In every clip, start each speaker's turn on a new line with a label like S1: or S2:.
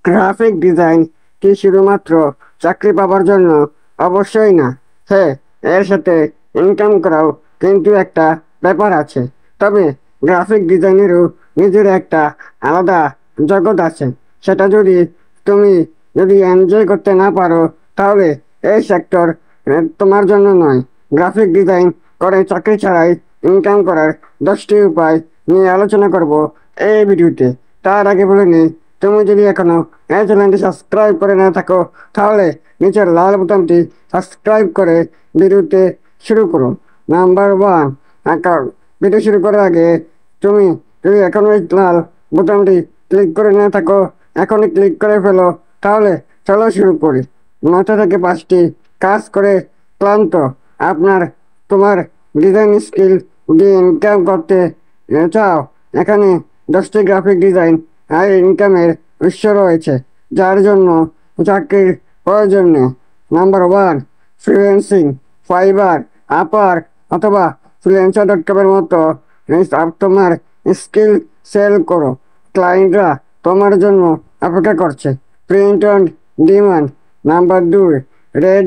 S1: Graphic design কি শুধুমাত্র চাকরি পাবার জন্য? অবশ্যই না। হ্যাঁ, এর সাথে ইনকাম করাও কিন্তু একটা ব্যাপার আছে। তবে গ্রাফিক ডিজাইনেরও নিজের একটা আলাদা জগৎ আছে। সেটা তুমি যদি এনজয় করতে না পারো, তাহলে এই সেক্টর তোমার জন্য নয়। গ্রাফিক ডিজাইন করে চাকরি ছাড়াই ইনকাম করার 10টি উপায় নিয়ে আলোচনা করব এই ভিডিওতে। তার আগে বলে নিই, তুমি যদি এখনো এই চ্যানেলটি সাবস্ক্রাইব করে না থাকো, তাহলে নিচের লাল বোতামটি সাবস্ক্রাইব করে ভিডিওতে শুরু করুন। Number 1, account. ভিডিও শুরু করার আগে তুমি যদি এখনো এই লাল বোতামটি ক্লিক করে না থাকো, এখনই ক্লিক করে ফেলো। তাহলে চলো শুরু করি। 9টা থেকে 5টি কাজ করে ক্লান্ত তোমার ডিজাইন স্কিল দিয়ে ইনকাম করতে চাও? এখানে 10টি গ্রাফিক ডিজাইন আর ইনকামের উৎস রয়েছে, যার জন্য চাকরির প্রয়োজন নেই। Number 1, freelancing. ফাইবার, আপার অথবা ফ্রিল্যান্সার.com-এর মতো তোমার স্কিল সেল করো। ক্লায়েন্টরা তোমার জন্য অপেক্ষা করছে। Print on demand. Number 2, red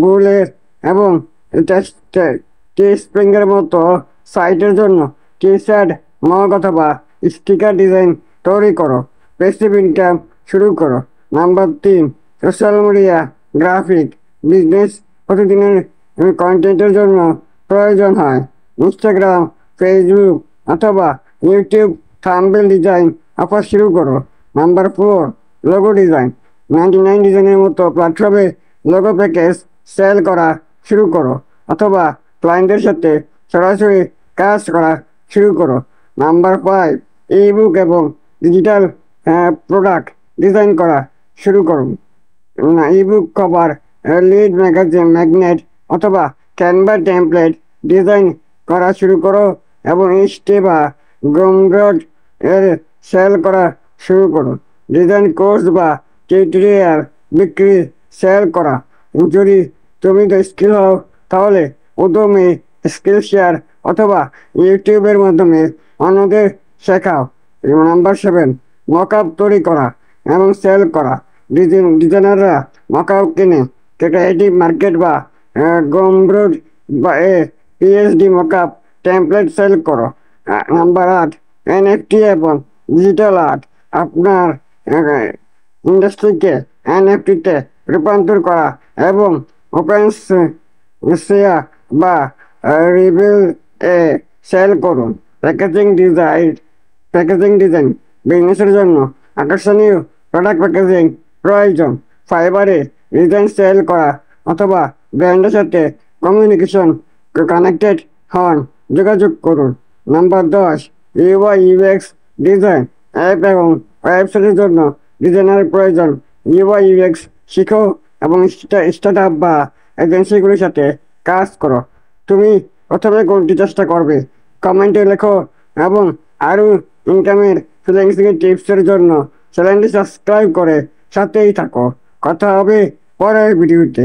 S1: বুলের এবং টি-স্প্রিংয়ের মতো সাইটের জন্য টি-শার্ট, মগ অথবা স্টিকার ডিজাইন তৈরি করো। প্যাসিভ ইনকাম শুরু করো। Number 3, social media graphic business. প্রতিদিনের কন্টেন্টের জন্য প্রয়োজন হয় ইনস্টাগ্রাম, ফেসবুক অথবা ইউটিউব থাম্বনেল ডিজাইন অফার শুরু করো। Number 4, logo design. 99 ডিজাইনের মতো প্ল্যাটফর্মে লোগো প্যাকেজ সেল করা শুরু করো, অথবা ক্লায়েন্টের সাথে সরাসরি কাজ করা শুরু করো। নাম্বার 5, ইবুক এবং ডিজিটাল প্রোডাক্ট ডিজাইন করা শুরু করুন। Ebook cover, lead magazine magnet অথবা ক্যানভা টেমপ্লেট ডিজাইন করা শুরু করো এবং ইস্টে বা গুমড্রড এর সেল করা শুরু করো। ডিজাইন কোর্স বা টিউটোরিয়াল বিক্রি সেল করা। যদি তুমি তো স্কিল হও, তাহলে উদ্যমী স্কিল শেয়ার অথবা ইউটিউবের মাধ্যমে অন্যদের শেখাও। নাম্বার 7, মকআপ তৈরি করা এবং সেল করা। ডিজাইনাররা মকআপ কিনে ক্রিয়েটিভ মার্কেট বা গমব্রোড বা পিএইচডি মকআপ টেমপ্লেট সেল করো। নাম্বার 8, এনএফটি এবং ডিজিটাল আর্ট। আপনার ইন্ডাস্ট্রিকে এনএফটিতে রূপান্তর করা এবং ওপেন শেয়ার বা রিভিল এ সেল করুন। প্যাকেজিং ডিজাইন বিজনেসের জন্য আকর্ষণীয় প্রোডাক্ট প্যাকেজিং প্রয়োজন। ফাইবারে ডিজাইন সেল করা অথবা ব্র্যান্ডের সাথে কমিউনিকেশন কানেক্টেড হন, যোগাযোগ করুন। Number 10, UI UX design. App এবং ওয়েবসাইটের জন্য ডিজাইনার প্রয়োজন। ইউআই ইউএক্স শিখো এবং স্টার্টআপ বা এজেন্সিগুলির সাথে কাজ করো। তুমি প্রথমে কোনটি চেষ্টা করবে? কমেন্টে লেখো এবং আরও ইনকামের ফ্রিল্যান্সিং টিপসের জন্য চ্যানেলটি সাবস্ক্রাইব করে সাথেই থাকো। কথা হবে পরের ভিডিওতে।